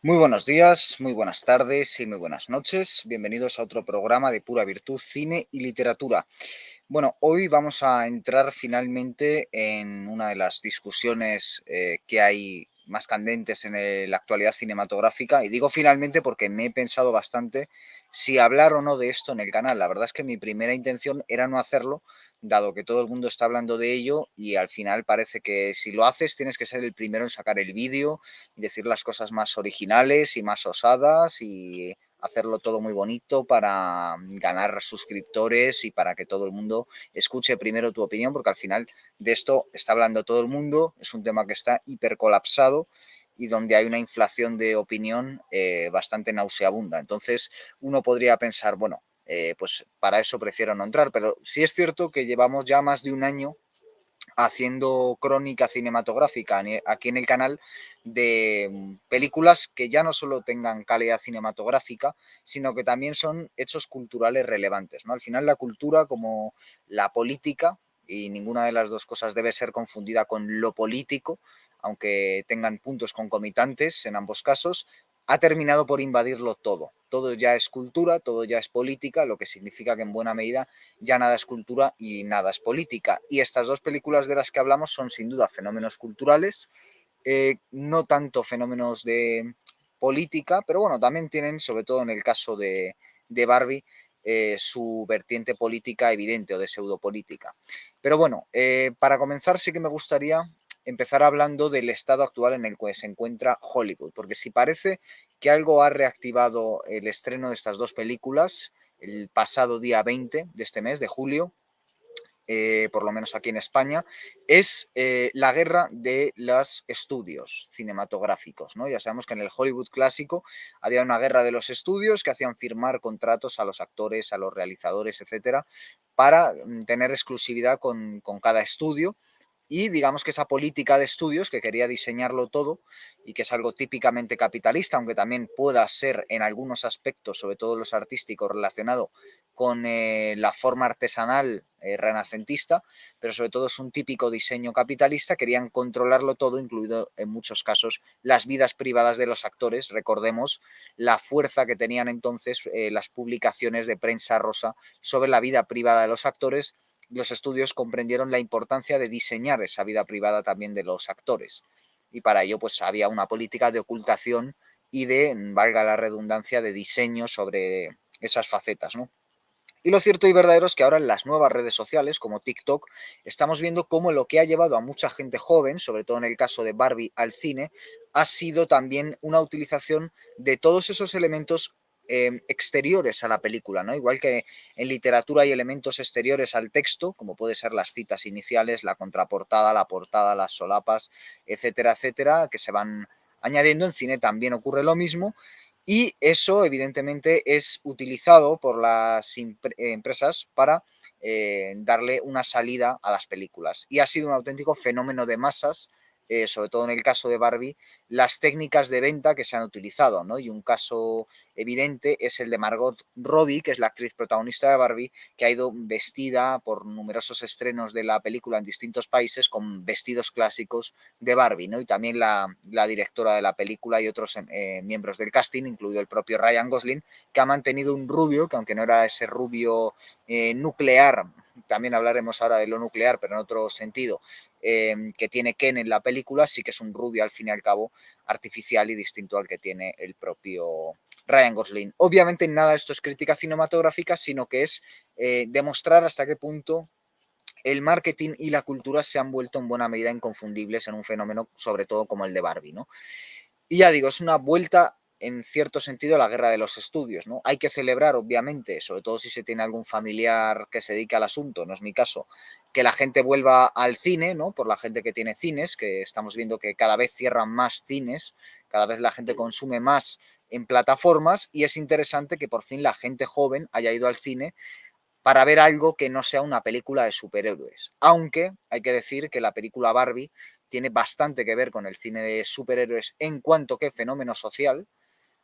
Muy buenos días, muy buenas tardes y muy buenas noches. Bienvenidos a otro programa de Pura Virtud, Cine y Literatura. Bueno, hoy vamos a entrar finalmente en una de las discusiones que hay más candentes en la actualidad cinematográfica, y digo finalmente porque me he pensado bastante si hablar o no de esto en el canal. La verdad es que mi primera intención era no hacerlo, dado que todo el mundo está hablando de ello y al final parece que si lo haces tienes que ser el primero en sacar el vídeo y decir las cosas más originales y más osadas y hacerlo todo muy bonito para ganar suscriptores y para que todo el mundo escuche primero tu opinión, porque al final de esto está hablando todo el mundo, es un tema que está hipercolapsado y donde hay una inflación de opinión bastante nauseabunda. Entonces uno podría pensar, bueno, pues para eso prefiero no entrar, pero sí es cierto que llevamos ya más de un año haciendo crónica cinematográfica aquí en el canal de películas que ya no solo tengan calidad cinematográfica, sino que también son hechos culturales relevantes, ¿no? Al final la cultura, como la política, y ninguna de las dos cosas debe ser confundida con lo político, aunque tengan puntos concomitantes en ambos casos, ha terminado por invadirlo todo. Todo ya es cultura, todo ya es política, lo que significa que en buena medida ya nada es cultura y nada es política. Y estas dos películas de las que hablamos son sin duda fenómenos culturales, no tanto fenómenos de política, pero bueno, también tienen, sobre todo en el caso de Barbie, su vertiente política evidente o de pseudopolítica. Pero bueno, para comenzar sí que me gustaría empezar hablando del estado actual en el que se encuentra Hollywood, porque si parece que algo ha reactivado el estreno de estas dos películas el pasado día 20 de este mes, de julio, por lo menos aquí en España, es la guerra de los estudios cinematográficos, ¿no? Ya sabemos que en el Hollywood clásico había una guerra de los estudios que hacían firmar contratos a los actores, a los realizadores, etcétera, para tener exclusividad con cada estudio. Y digamos que esa política de estudios que quería diseñarlo todo y que es algo típicamente capitalista, aunque también pueda ser en algunos aspectos, sobre todo los artísticos, relacionado con la forma artesanal renacentista, pero sobre todo es un típico diseño capitalista, querían controlarlo todo, incluido en muchos casos las vidas privadas de los actores. Recordemos la fuerza que tenían entonces las publicaciones de prensa rosa sobre la vida privada de los actores. Los estudios comprendieron la importancia de diseñar esa vida privada también de los actores. Y para ello pues había una política de ocultación y de, valga la redundancia, de diseño sobre esas facetas, ¿no? Y lo cierto y verdadero es que ahora en las nuevas redes sociales, como TikTok, estamos viendo cómo lo que ha llevado a mucha gente joven, sobre todo en el caso de Barbie, al cine, ha sido también una utilización de todos esos elementos exteriores a la película, ¿no? Igual que en literatura hay elementos exteriores al texto, como puede ser las citas iniciales, la contraportada, la portada, las solapas, etcétera, etcétera, que se van añadiendo. En cine también ocurre lo mismo, y eso evidentemente es utilizado por las empresas para darle una salida a las películas. Y ha sido un auténtico fenómeno de masas, sobre todo en el caso de Barbie, las técnicas de venta que se han utilizado, ¿no? Y un caso evidente es el de Margot Robbie, que es la actriz protagonista de Barbie, que ha ido vestida por numerosos estrenos de la película en distintos países con vestidos clásicos de Barbie, ¿no? Y también la directora de la película y otros miembros del casting, incluido el propio Ryan Gosling, que ha mantenido un rubio, que aunque no era ese rubio nuclear, también hablaremos ahora de lo nuclear, pero en otro sentido, que tiene Ken en la película, sí que es un rubio al fin y al cabo artificial y distinto al que tiene el propio Ryan Gosling. Obviamente nada de esto es crítica cinematográfica, sino que es demostrar hasta qué punto el marketing y la cultura se han vuelto en buena medida inconfundibles en un fenómeno, sobre todo como el de Barbie, ¿no? Y ya digo, es una vuelta en cierto sentido a la guerra de los estudios, ¿no? Hay que celebrar, obviamente, sobre todo si se tiene algún familiar que se dedique al asunto, no es mi caso, que la gente vuelva al cine, ¿no? Por la gente que tiene cines, que estamos viendo que cada vez cierran más cines, cada vez la gente consume más en plataformas, y es interesante que por fin la gente joven haya ido al cine para ver algo que no sea una película de superhéroes. Aunque hay que decir que la película Barbie tiene bastante que ver con el cine de superhéroes en cuanto que fenómeno social.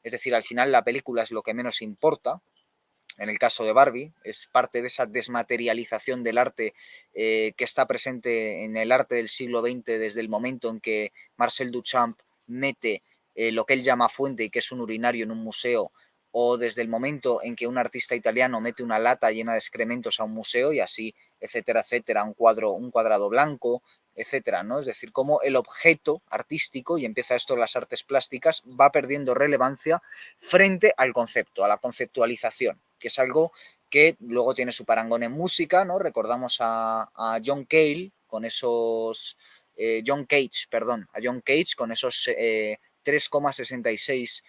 Es decir, al final la película es lo que menos importa. En el caso de Barbie, es parte de esa desmaterialización del arte que está presente en el arte del siglo XX desde el momento en que Marcel Duchamp mete lo que él llama fuente y que es un urinario en un museo, o desde el momento en que un artista italiano mete una lata llena de excrementos a un museo y así, etcétera, etcétera, un cuadrado blanco, etcétera, ¿no? Es decir, cómo el objeto artístico, y empieza esto en las artes plásticas, va perdiendo relevancia frente al concepto, a la conceptualización, que es algo que luego tiene su parangón en música, ¿no? Recordamos a John Cale con esos... John Cage, perdón, a John Cage con esos 3,66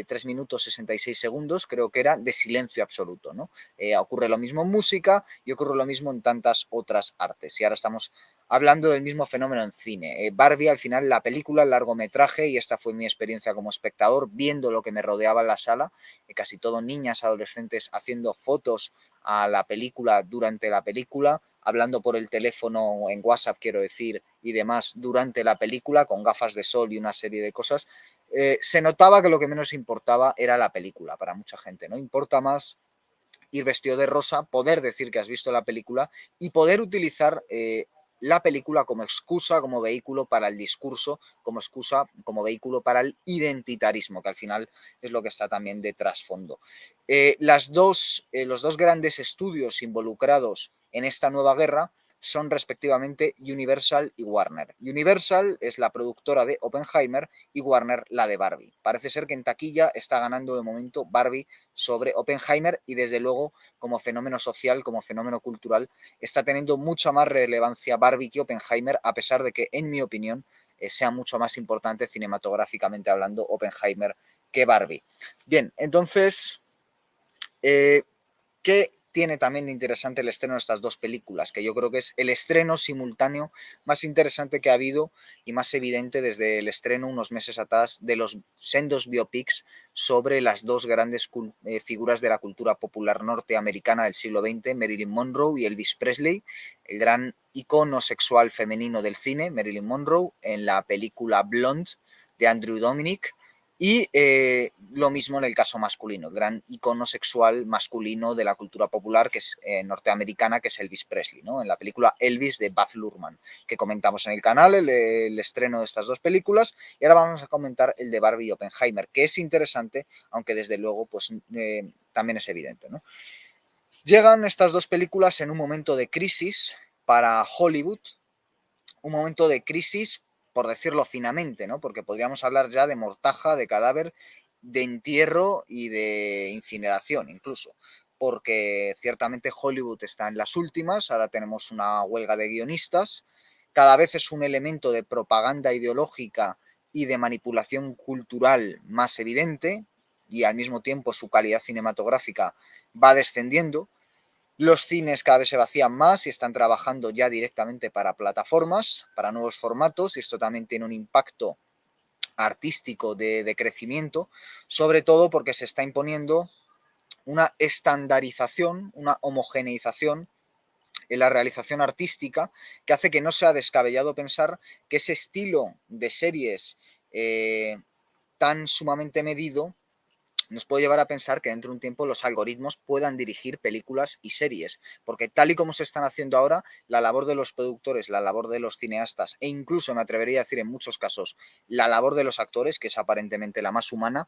3 minutos 66 segundos, creo que era, de silencio absoluto, ¿no? Ocurre lo mismo en música y ocurre lo mismo en tantas otras artes. Y ahora estamos hablando del mismo fenómeno en cine. Barbie, al final, la película, el largometraje, y esta fue mi experiencia como espectador, viendo lo que me rodeaba en la sala, casi todo niñas, adolescentes haciendo fotos a la película durante la película, hablando por el teléfono en WhatsApp, quiero decir, y demás durante la película, con gafas de sol y una serie de cosas. Se notaba que lo que menos importaba era la película para mucha gente, ¿no? Importa más ir vestido de rosa, poder decir que has visto la película y poder utilizar la película como excusa, como vehículo para el discurso, como excusa, como vehículo para el identitarismo, que al final es lo que está también de trasfondo. Los dos grandes estudios involucrados en esta nueva guerra son respectivamente Universal y Warner. Universal es la productora de Oppenheimer y Warner la de Barbie. Parece ser que en taquilla está ganando de momento Barbie sobre Oppenheimer y desde luego como fenómeno social, como fenómeno cultural, está teniendo mucha más relevancia Barbie que Oppenheimer, a pesar de que, en mi opinión, sea mucho más importante cinematográficamente hablando Oppenheimer que Barbie. Bien, entonces, ¿qué tiene también de interesante el estreno de estas dos películas? Que yo creo que es el estreno simultáneo más interesante que ha habido y más evidente desde el estreno unos meses atrás de los sendos biopics sobre las dos grandes figuras de la cultura popular norteamericana del siglo XX, Marilyn Monroe y Elvis Presley, el gran icono sexual femenino del cine, Marilyn Monroe, en la película Blonde de Andrew Dominik, y lo mismo en el caso masculino, el gran icono sexual masculino de la cultura popular que es norteamericana, que es Elvis Presley, ¿no? En la película Elvis de Baz Luhrmann, que comentamos en el canal, el estreno de estas dos películas, y ahora vamos a comentar el de Barbie y Oppenheimer, que es interesante, aunque desde luego pues, también es evidente, ¿no? Llegan estas dos películas en un momento de crisis para Hollywood, un momento de crisis, por decirlo finamente, ¿no? Porque podríamos hablar ya de mortaja, de cadáver, de entierro y de incineración incluso. Porque ciertamente Hollywood está en las últimas, ahora tenemos una huelga de guionistas, cada vez es un elemento de propaganda ideológica y de manipulación cultural más evidente, y al mismo tiempo su calidad cinematográfica va descendiendo. Los cines cada vez se vacían más y están trabajando ya directamente para plataformas, para nuevos formatos, y esto también tiene un impacto artístico de crecimiento, sobre todo porque se está imponiendo una estandarización, una homogeneización en la realización artística que hace que no sea descabellado pensar que ese estilo de series tan sumamente medido nos puede llevar a pensar que dentro de un tiempo los algoritmos puedan dirigir películas y series, porque tal y como se están haciendo ahora, la labor de los productores, la labor de los cineastas e incluso me atrevería a decir en muchos casos la labor de los actores, que es aparentemente la más humana,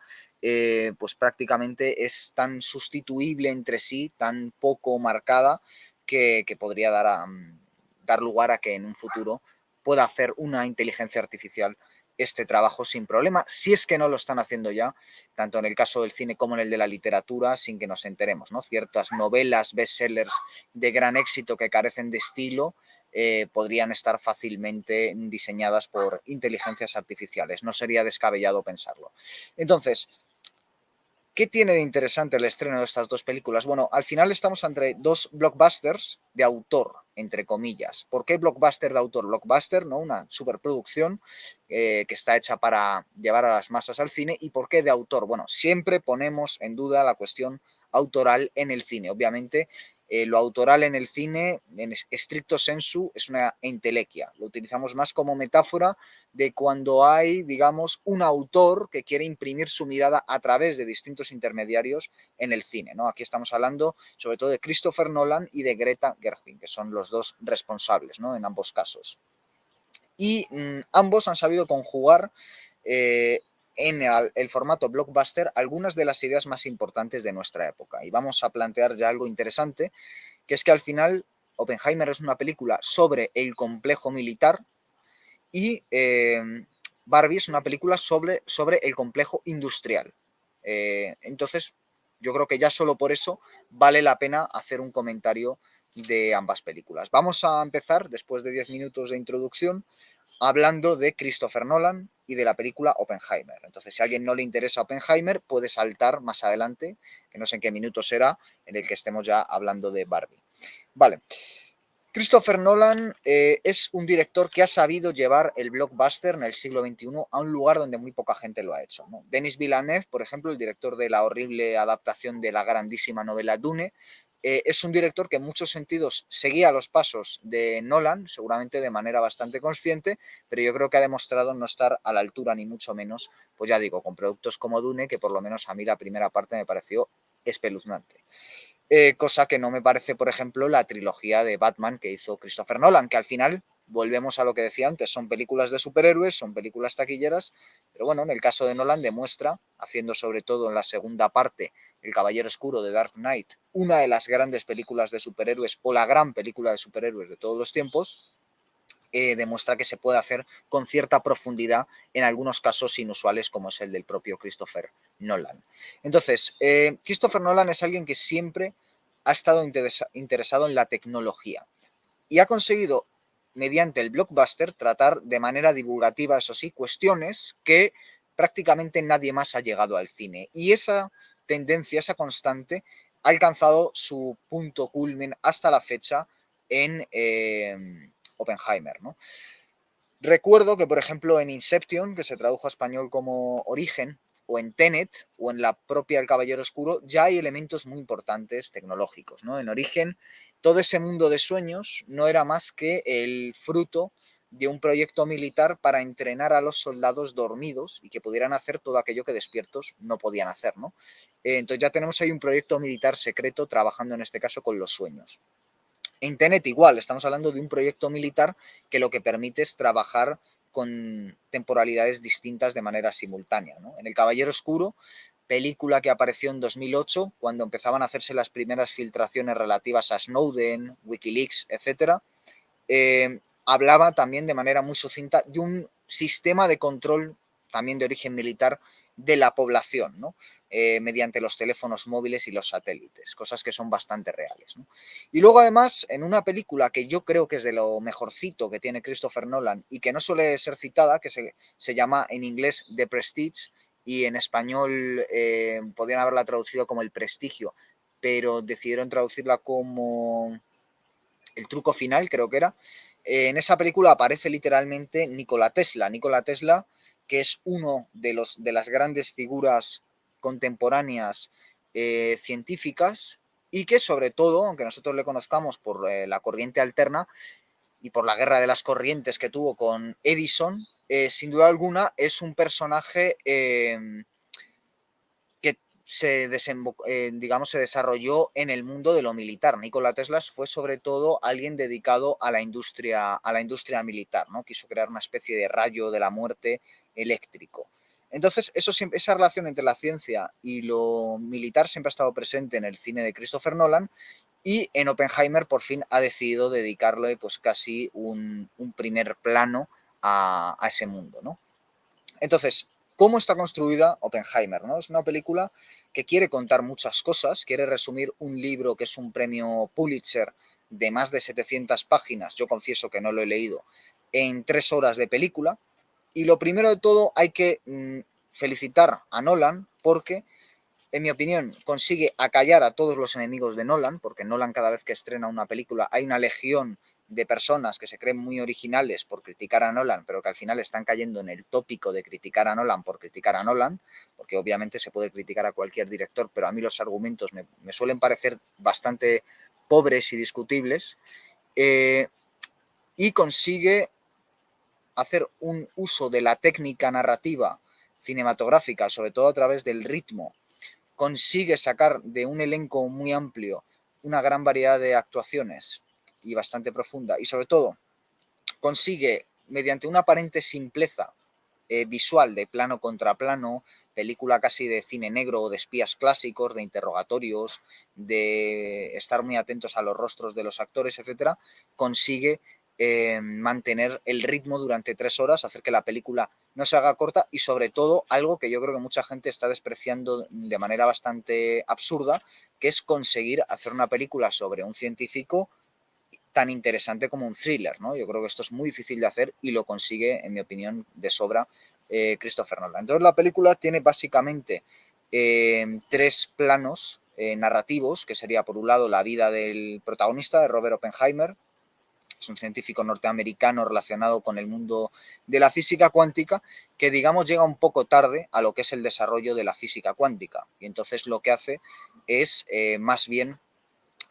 pues prácticamente es tan sustituible entre sí, tan poco marcada, que podría dar lugar a que en un futuro pueda hacer una inteligencia artificial este trabajo sin problema, si es que no lo están haciendo ya, tanto en el caso del cine como en el de la literatura, sin que nos enteremos, ¿no? Ciertas novelas, bestsellers de gran éxito que carecen de estilo, podrían estar fácilmente diseñadas por inteligencias artificiales. No sería descabellado pensarlo. Entonces, ¿qué tiene de interesante el estreno de estas dos películas? Bueno, al final estamos entre dos blockbusters de autor, entre comillas. ¿Por qué blockbuster de autor? Blockbuster, ¿no? Una superproducción que está hecha para llevar a las masas al cine. ¿Y por qué de autor? Bueno, siempre ponemos en duda la cuestión autoral en el cine. Obviamente, lo autoral en el cine, en estricto sensu, es una entelequia. Lo utilizamos más como metáfora de cuando hay, digamos, un autor que quiere imprimir su mirada a través de distintos intermediarios en el cine, ¿no? Aquí estamos hablando sobre todo de Christopher Nolan y de Greta Gerwig, que son los dos responsables, ¿no? En ambos casos. Y ambos han sabido conjugar en el formato blockbuster algunas de las ideas más importantes de nuestra época. Y vamos a plantear ya algo interesante, que es que al final Oppenheimer es una película sobre el complejo militar y Barbie es una película sobre el complejo industrial. Entonces, yo creo que ya solo por eso vale la pena hacer un comentario de ambas películas. Vamos a empezar, después de 10 minutos de introducción, hablando de Christopher Nolan y de la película Oppenheimer. Entonces, si a alguien no le interesa Oppenheimer, puede saltar más adelante, que no sé en qué minuto será, en el que estemos ya hablando de Barbie. Vale. Christopher Nolan es un director que ha sabido llevar el blockbuster en el siglo XXI a un lugar donde muy poca gente lo ha hecho, ¿no? Denis Villeneuve, por ejemplo, el director de la horrible adaptación de la grandísima novela Dune, es un director que en muchos sentidos seguía los pasos de Nolan, seguramente de manera bastante consciente, pero yo creo que ha demostrado no estar a la altura, ni mucho menos, pues ya digo, con productos como Dune, que por lo menos a mí la primera parte me pareció espeluznante. Cosa que no me parece, por ejemplo, la trilogía de Batman que hizo Christopher Nolan, que al final, volvemos a lo que decía antes, son películas de superhéroes, son películas taquilleras, pero bueno, en el caso de Nolan demuestra, haciendo sobre todo en la segunda parte, El Caballero Oscuro de Dark Knight, una de las grandes películas de superhéroes o la gran película de superhéroes de todos los tiempos, demuestra que se puede hacer con cierta profundidad en algunos casos inusuales como es el del propio Christopher Nolan. Entonces, Christopher Nolan es alguien que siempre ha estado interesado en la tecnología y ha conseguido, mediante el blockbuster, tratar de manera divulgativa, eso sí, cuestiones que prácticamente nadie más ha llegado al cine. Y esa tendencia, esa constante, ha alcanzado su punto culmen hasta la fecha en Oppenheimer, ¿no? Recuerdo que, por ejemplo, en Inception, que se tradujo a español como Origen, o en Tenet, o en la propia El Caballero Oscuro, ya hay elementos muy importantes tecnológicos, ¿no? En Origen, todo ese mundo de sueños no era más que el fruto de un proyecto militar para entrenar a los soldados dormidos y que pudieran hacer todo aquello que despiertos no podían hacer, ¿no? Entonces ya tenemos ahí un proyecto militar secreto trabajando en este caso con los sueños. En Tenet igual, estamos hablando de un proyecto militar que lo que permite es trabajar con temporalidades distintas de manera simultánea, ¿no? En El Caballero Oscuro, película que apareció en 2008, cuando empezaban a hacerse las primeras filtraciones relativas a Snowden, Wikileaks, etcétera, hablaba también de manera muy sucinta de un sistema de control también de origen militar de la población, ¿no? Mediante los teléfonos móviles y los satélites, cosas que son bastante reales, ¿no? Y luego además, en una película que yo creo que es de lo mejorcito que tiene Christopher Nolan y que no suele ser citada, que se llama en inglés The Prestige y en español podrían haberla traducido como El Prestigio, pero decidieron traducirla como El Truco Final, creo que era. En esa película aparece literalmente Nikola Tesla. Nikola Tesla, que es uno de las grandes figuras contemporáneas científicas y que sobre todo, aunque nosotros le conozcamos por la corriente alterna y por la guerra de las corrientes que tuvo con Edison, sin duda alguna es un personaje que digamos, se desarrolló en el mundo de lo militar. Nikola Tesla fue sobre todo alguien dedicado a la industria militar, ¿no? Quiso crear una especie de rayo de la muerte eléctrico. Entonces, esa relación entre la ciencia y lo militar siempre ha estado presente en el cine de Christopher Nolan y en Oppenheimer por fin ha decidido dedicarle pues casi un primer plano a ese mundo, ¿no? Entonces, ¿cómo está construida Oppenheimer? ¿No? Es una película que quiere contar muchas cosas, quiere resumir un libro que es un premio Pulitzer de más de 700 páginas, yo confieso que no lo he leído, en 3 horas de película. Y lo primero de todo hay que felicitar a Nolan porque, en mi opinión, consigue acallar a todos los enemigos de Nolan, porque Nolan cada vez que estrena una película hay una legión de personas que se creen muy originales por criticar a Nolan, pero que al final están cayendo en el tópico de criticar a Nolan por criticar a Nolan, porque obviamente se puede criticar a cualquier director, pero a mí los argumentos me suelen parecer bastante pobres y discutibles, y consigue hacer un uso de la técnica narrativa cinematográfica, sobre todo a través del ritmo, consigue sacar de un elenco muy amplio una gran variedad de actuaciones y bastante profunda, y sobre todo consigue, mediante una aparente simpleza, visual de plano contra plano, película casi de cine negro o de espías clásicos, de interrogatorios, de estar muy atentos a los rostros de los actores, etcétera, consigue mantener el ritmo durante 3 horas, hacer que la película no se haga corta y sobre todo algo que yo creo que mucha gente está despreciando de manera bastante absurda, que es conseguir hacer una película sobre un científico tan interesante como un thriller, ¿no? Yo creo que esto es muy difícil de hacer y lo consigue, en mi opinión, de sobra Christopher Nolan. Entonces la película tiene básicamente 3 planos narrativos, que sería por un lado la vida del protagonista, de Robert Oppenheimer. Es un científico norteamericano relacionado con el mundo de la física cuántica que, digamos, llega un poco tarde a lo que es el desarrollo de la física cuántica. Y entonces lo que hace es más bien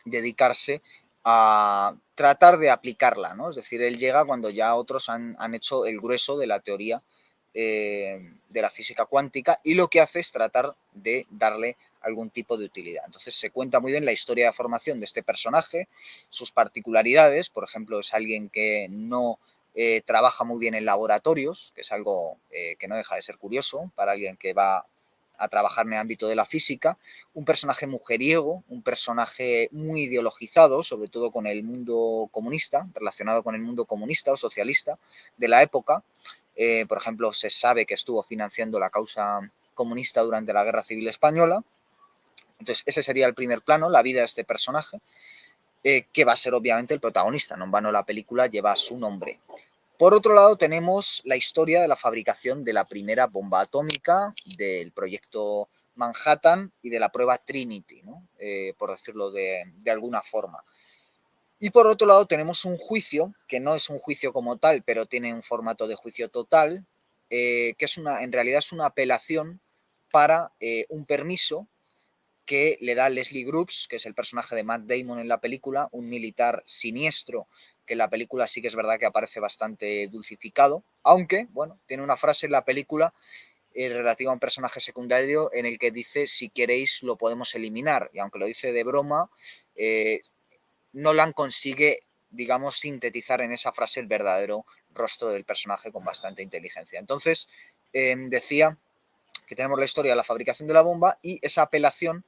dedicarse a tratar de aplicarla, ¿no? Es decir, él llega cuando ya otros han hecho el grueso de la teoría de la física cuántica y lo que hace es tratar de darle algún tipo de utilidad. Entonces se cuenta muy bien la historia de formación de este personaje, sus particularidades, por ejemplo, es alguien que no trabaja muy bien en laboratorios, que es algo que no deja de ser curioso para alguien que va a trabajar en el ámbito de la física, un personaje mujeriego, un personaje muy ideologizado, sobre todo con el mundo comunista, relacionado con el mundo comunista o socialista de la época. Por ejemplo, se sabe que estuvo financiando la causa comunista durante la Guerra Civil Española. Entonces, ese sería el primer plano, la vida de este personaje, que va a ser obviamente el protagonista. No en vano la película lleva su nombre. Por otro lado, tenemos la historia de la fabricación de la primera bomba atómica, del proyecto Manhattan y de la prueba Trinity, ¿no? Por decirlo de alguna forma. Y por otro lado, tenemos un juicio, que no es un juicio como tal, pero tiene un formato de juicio total, que en realidad es una apelación para un permiso que le da Leslie Groves, que es el personaje de Matt Damon en la película, un militar siniestro, que en la película sí que es verdad que aparece bastante dulcificado, aunque, bueno, tiene una frase en la película relativa a un personaje secundario en el que dice, si queréis lo podemos eliminar, y aunque lo dice de broma, Nolan consigue, digamos, sintetizar en esa frase el verdadero rostro del personaje con bastante inteligencia. Entonces, decía que tenemos la historia de la fabricación de la bomba y esa apelación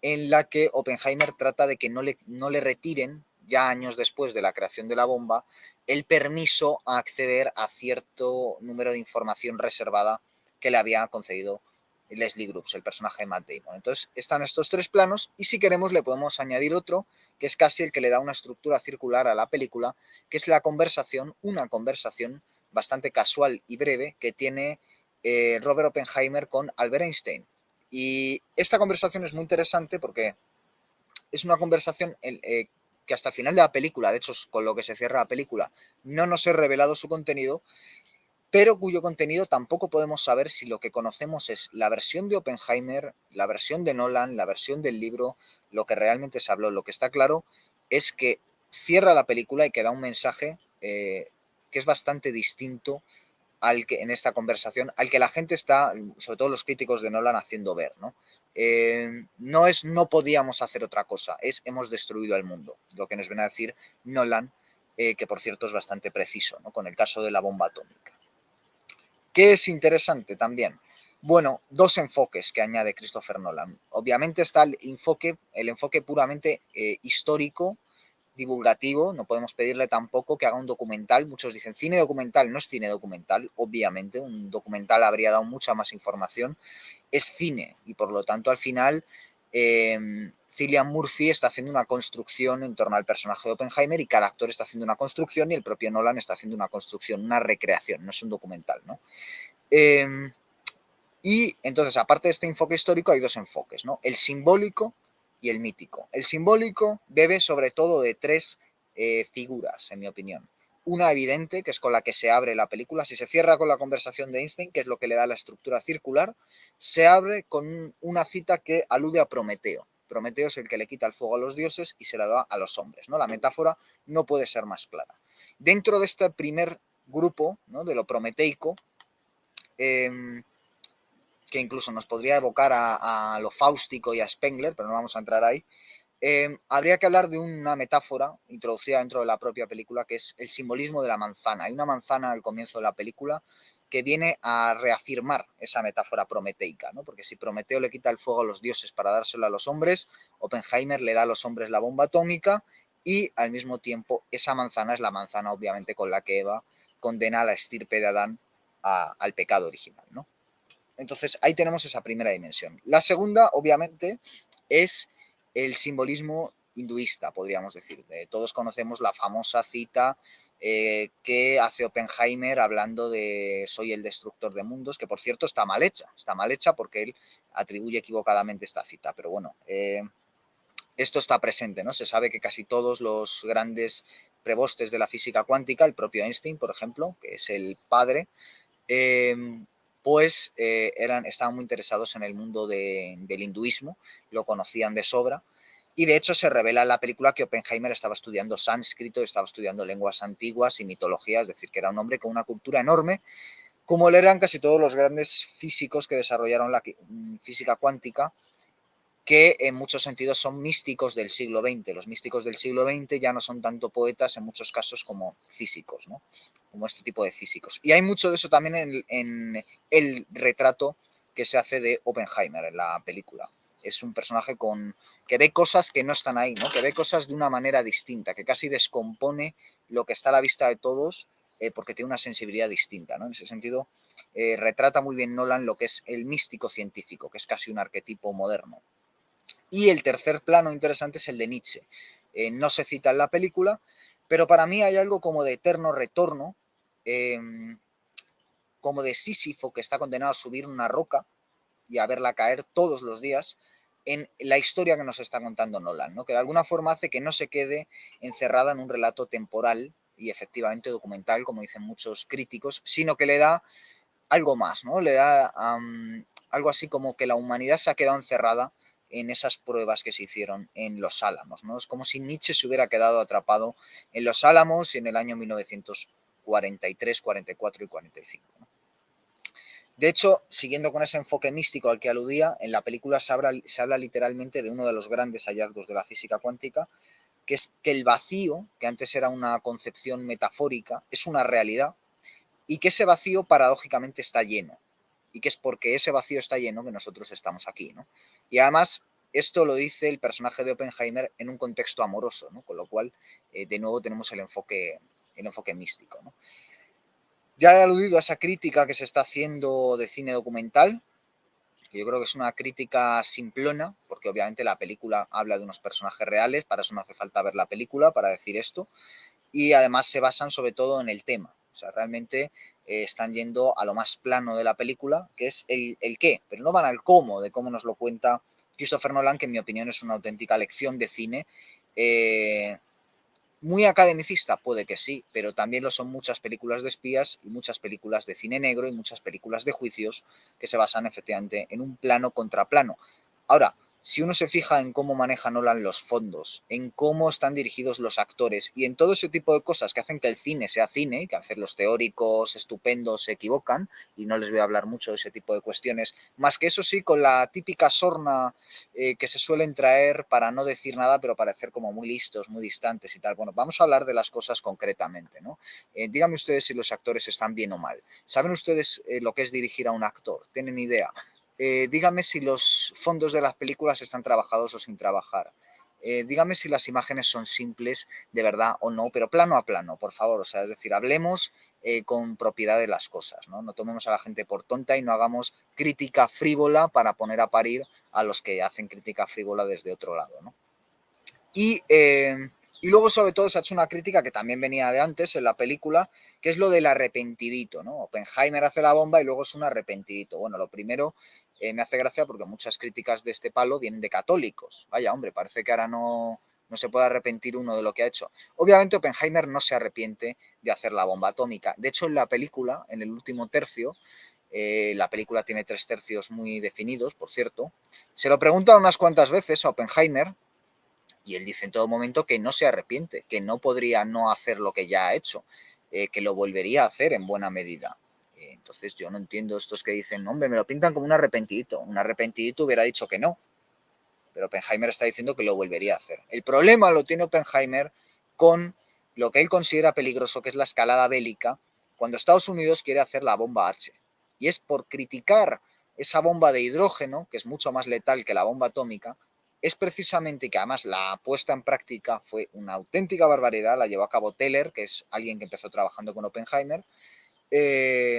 en la que Oppenheimer trata de que no le retiren, ya años después de la creación de la bomba, el permiso a acceder a cierto número de información reservada que le había concedido Leslie Groves, el personaje de Matt Damon. Entonces están estos 3 planos y si queremos le podemos añadir otro, que es casi el que le da una estructura circular a la película, que es una conversación bastante casual y breve que tiene Robert Oppenheimer con Albert Einstein. Y esta conversación es muy interesante porque es una conversación que hasta el final de la película, de hecho es con lo que se cierra la película, no nos he revelado su contenido, pero cuyo contenido tampoco podemos saber si lo que conocemos es la versión de Oppenheimer, la versión de Nolan, la versión del libro, lo que realmente se habló. Lo que está claro es que cierra la película y que da un mensaje que es bastante distinto al que en esta conversación, al que la gente está, sobre todo los críticos de Nolan, haciendo ver, ¿no? No es no podíamos hacer otra cosa, es hemos destruido el mundo, lo que nos viene a decir Nolan, que por cierto es bastante preciso, ¿no? Con el caso de la bomba atómica. ¿Qué es interesante también? Bueno, 2 enfoques que añade Christopher Nolan. Obviamente está el enfoque puramente histórico, divulgativo, no podemos pedirle tampoco que haga un documental. Muchos dicen cine documental, no es cine documental, obviamente, un documental habría dado mucha más información. Es cine y por lo tanto al final Cillian Murphy está haciendo una construcción en torno al personaje de Oppenheimer y cada actor está haciendo una construcción y el propio Nolan está haciendo una construcción, una recreación, no es un documental, ¿no? Eh, y entonces, aparte de este enfoque histórico, hay 2 enfoques, ¿no? El simbólico y el mítico. El simbólico bebe sobre todo de 3 figuras, en mi opinión. Una evidente, que es con la que se abre la película. Si se cierra con la conversación de Einstein, que es lo que le da la estructura circular, se abre con una cita que alude a Prometeo. Prometeo es el que le quita el fuego a los dioses y se la da a los hombres, ¿no? La metáfora no puede ser más clara. Dentro de este primer grupo, ¿no? De lo prometeico, eh, que incluso nos podría evocar a lo fáustico y a Spengler, pero no vamos a entrar ahí, habría que hablar de una metáfora introducida dentro de la propia película, que es el simbolismo de la manzana. Hay una manzana al comienzo de la película que viene a reafirmar esa metáfora prometeica, ¿no? Porque si Prometeo le quita el fuego a los dioses para dárselo a los hombres, Oppenheimer le da a los hombres la bomba atómica y al mismo tiempo esa manzana es la manzana obviamente con la que Eva condena a la estirpe de Adán al pecado original, ¿no? Entonces ahí tenemos esa primera dimensión. La segunda, obviamente, es el simbolismo hinduista, podríamos decir. Todos conocemos la famosa cita que hace Oppenheimer hablando de soy el destructor de mundos, que por cierto está mal hecha porque él atribuye equivocadamente esta cita, pero bueno, esto está presente, ¿no? Se sabe que casi todos los grandes prebostes de la física cuántica, el propio Einstein, por ejemplo, que es el padre, eh, estaban muy interesados en el mundo del hinduismo, lo conocían de sobra, y de hecho se revela en la película que Oppenheimer estaba estudiando sánscrito, estaba estudiando lenguas antiguas y mitología, es decir, que era un hombre con una cultura enorme, como lo eran casi todos los grandes físicos que desarrollaron la física cuántica, que en muchos sentidos son místicos del siglo XX. Los místicos del siglo XX ya no son tanto poetas en muchos casos como físicos, ¿no? Como este tipo de físicos. Y hay mucho de eso también en el retrato que se hace de Oppenheimer en la película. Es un personaje que ve cosas que no están ahí, ¿no? Que ve cosas de una manera distinta, que casi descompone lo que está a la vista de todos porque tiene una sensibilidad distinta, ¿no? En ese sentido, retrata muy bien Nolan lo que es el místico científico, que es casi un arquetipo moderno. Y el tercer plano interesante es el de Nietzsche. No se cita en la película, pero para mí hay algo como de eterno retorno, eh, como de Sísifo que está condenado a subir una roca y a verla caer todos los días en la historia que nos está contando Nolan, ¿no? Que de alguna forma hace que no se quede encerrada en un relato temporal y efectivamente documental, como dicen muchos críticos, sino que le da algo más, ¿no? Le da algo así como que la humanidad se ha quedado encerrada en esas pruebas que se hicieron en Los Álamos, ¿no? Es como si Nietzsche se hubiera quedado atrapado en Los Álamos en el año 1943, 44 y 45. ¿No? De hecho, siguiendo con ese enfoque místico al que aludía, en la película se habla literalmente de uno de los grandes hallazgos de la física cuántica, que es que el vacío, que antes era una concepción metafórica, es una realidad y que ese vacío paradójicamente está lleno y que es porque ese vacío está lleno que nosotros estamos aquí, ¿no? Y además esto lo dice el personaje de Oppenheimer en un contexto amoroso, ¿no? Con lo cual de nuevo tenemos el enfoque místico, ¿no? Ya he aludido a esa crítica que se está haciendo de cine documental, que yo creo que es una crítica simplona, porque obviamente la película habla de unos personajes reales, para eso no hace falta ver la película para decir esto, y además se basan sobre todo en el tema. O sea, realmente están yendo a lo más plano de la película, que es el qué, pero no van al cómo, de cómo nos lo cuenta Christopher Nolan, que en mi opinión es una auténtica lección de cine. Muy academicista, puede que sí, pero también lo son muchas películas de espías y muchas películas de cine negro y muchas películas de juicios que se basan efectivamente en un plano contra plano. Ahora, si uno se fija en cómo maneja Nolan los fondos, en cómo están dirigidos los actores y en todo ese tipo de cosas que hacen que el cine sea cine, que hacen los teóricos estupendos se equivocan, y no les voy a hablar mucho de ese tipo de cuestiones, más que eso sí, con la típica sorna que se suelen traer para no decir nada, pero parecer como muy listos, muy distantes y tal. Bueno, vamos a hablar de las cosas concretamente, ¿no? Díganme ustedes si los actores están bien o mal. ¿Saben ustedes lo que es dirigir a un actor? ¿Tienen idea? Dígame si los fondos de las películas están trabajados o sin trabajar. Dígame si las imágenes son simples de verdad o no, pero plano a plano, por favor. O sea, es decir, hablemos con propiedad de las cosas, ¿no? No tomemos a la gente por tonta y no hagamos crítica frívola para poner a parir a los que hacen crítica frívola desde otro lado, ¿no? Y, eh, y luego, sobre todo, se ha hecho una crítica que también venía de antes en la película, que es lo del arrepentidito, ¿no? Oppenheimer hace la bomba y luego es un arrepentidito. Bueno, lo primero me hace gracia porque muchas críticas de este palo vienen de católicos. Vaya, hombre, parece que ahora no se puede arrepentir uno de lo que ha hecho. Obviamente Oppenheimer no se arrepiente de hacer la bomba atómica. De hecho, en la película, en el último tercio, la película tiene 3 tercios muy definidos, por cierto, se lo pregunta unas cuantas veces a Oppenheimer y él dice en todo momento que no se arrepiente, que no podría no hacer lo que ya ha hecho, que lo volvería a hacer en buena medida. Entonces yo no entiendo estos que dicen, hombre, me lo pintan como un arrepentidito. Un arrepentidito hubiera dicho que no, pero Oppenheimer está diciendo que lo volvería a hacer. El problema lo tiene Oppenheimer con lo que él considera peligroso, que es la escalada bélica cuando Estados Unidos quiere hacer la bomba H. Y es por criticar esa bomba de hidrógeno, que es mucho más letal que la bomba atómica, es precisamente que además la puesta en práctica fue una auténtica barbaridad, la llevó a cabo Teller, que es alguien que empezó trabajando con Oppenheimer,